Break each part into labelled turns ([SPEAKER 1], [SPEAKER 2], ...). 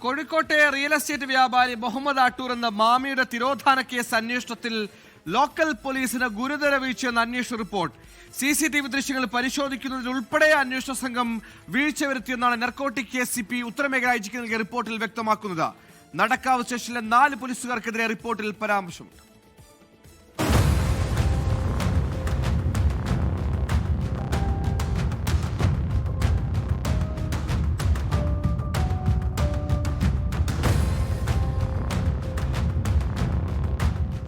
[SPEAKER 1] കോഴിക്കോട്ടെ real estate വ്യാപാരി മുഹമ്മദ് ആട്ടൂർ എന്ന മാമിയുടെ തിരോധാന കേസ് അന്വേഷണത്തിൽ ലോക്കൽ പോലീസിന് ഗുരുതര വീഴ്ചയെന്ന അന്വേഷണ റിപ്പോർട്ട്. CCTV ദൃശ്യങ്ങൾ പരിശോധിക്കുന്നതിലുൾപ്പെടെ അന്വേഷണ സംഘം വീഴ്ച വരുത്തിയെന്നാണ് നർക്കോട്ടിക് ACP ഉത്തരമേഖല IGക്ക് നൽകിയ റിപ്പോർട്ടിൽ വ്യക്തമാക്കുന്നത്. നടക്കാവ് സ്റ്റേഷനിലെ 4 പോലീസുകാർക്കെതിരെ റിപ്പോർട്ടിൽ പരാമർശമുണ്ട്.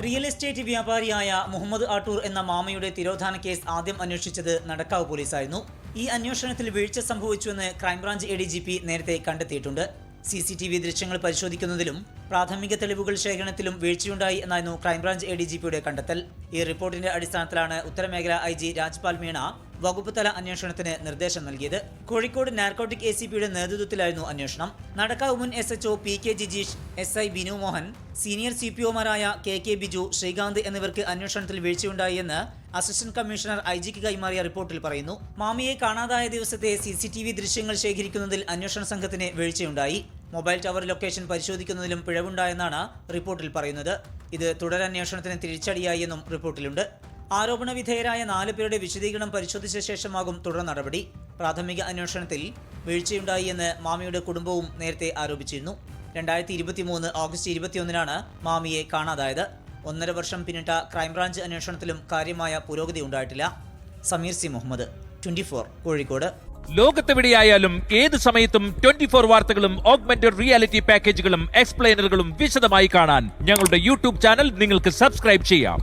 [SPEAKER 2] റിയൽ എസ്റ്റേറ്റ് വ്യാപാരിയായ മുഹമ്മദ് ആട്ടൂർ എന്ന മാമയുടെ തിരോധാന കേസ് ആദ്യം അന്വേഷിച്ചത് നടക്കാവ് പോലീസായിരുന്നു. ഈ അന്വേഷണത്തിൽ വീഴ്ച സംഭവിച്ചുവെന്ന് ക്രൈംബ്രാഞ്ച് ADGP നേരത്തെ കണ്ടെത്തിയിട്ടുണ്ട്. CCTV ദൃശ്യങ്ങൾ പരിശോധിക്കുന്നതിലും പ്രാഥമിക തെളിവുകൾ ശേഖരണത്തിലും വീഴ്ചയുണ്ടായി എന്നായിരുന്നു ക്രൈംബ്രാഞ്ച് ADGPയുടെ കണ്ടെത്തൽ. ഈ റിപ്പോർട്ടിന്റെ അടിസ്ഥാനത്തിലാണ് ഉത്തരമേഖല IG രാജ്പാൽ മീണ വകുപ്പ് തല അന്വേഷണത്തിന് നിർദ്ദേശം നൽകിയത്. കോഴിക്കോട് നാർക്കോട്ടിക് ACPയുടെ നേതൃത്വത്തിലായിരുന്നു അന്വേഷണം. നടക്കാവ് മുൻ SHO PK Jijeesh, SI Binu Mohan, senior CPOമാരായ KK ബിജു, ശ്രീകാന്ത് എന്നിവർക്ക് അന്വേഷണത്തിൽ വീഴ്ചയുണ്ടായി എന്ന് അസിസ്റ്റന്റ് കമ്മീഷണർ IGക്ക് കൈമാറിയ റിപ്പോർട്ടിൽ പറയുന്നു. മാമിയെ കാണാതായ ദിവസത്തെ CCTV ദൃശ്യങ്ങൾ ശേഖരിക്കുന്നതിൽ അന്വേഷണ സംഘത്തിന് വീഴ്ചയുണ്ടായി. മൊബൈൽ ടവർ ലൊക്കേഷൻ പരിശോധിക്കുന്നതിലും പിഴവുണ്ടായെന്നാണ് റിപ്പോർട്ടിൽ പറയുന്നത്. ഇത് തുടരന്വേഷണത്തിന് തിരിച്ചടിയായി എന്നും റിപ്പോർട്ടിലുണ്ട്. ആരോപണ വിധേയരായ 4 പേരുടെ വിശദീകരണം പരിശോധിച്ച ശേഷമാകും തുടർ നടപടി. പ്രാഥമിക അന്വേഷണത്തിൽ വീഴ്ചയുണ്ടായി എന്ന് മാമിയുടെ കുടുംബവും നേരത്തെ ആരോപിച്ചിരുന്നു. 2023 ഓഗസ്റ്റ് 21-നാണ് മാമിയെ കാണാതായത്. 1.5 വർഷം പിന്നിട്ട ക്രൈംബ്രാഞ്ച് അന്വേഷണത്തിലും കാര്യമായ പുരോഗതി ഉണ്ടായിട്ടില്ല. സമീർ C. മുഹമ്മദ്, 24 കോഴിക്കോട്.
[SPEAKER 3] ലോകത്തെവിടെയായാലും ഏത് സമയത്തും 24 വാർത്തകളും ഓഗ്മെന്റഡ് റിയാലിറ്റി പാക്കേജുകളും എക്സ്പ്ലെയിനറുകളും വിശദമായി കാണാൻ ഞങ്ങളുടെ YouTube ചാനൽ നിങ്ങൾക്ക് സബ്സ്ക്രൈബ് ചെയ്യാം.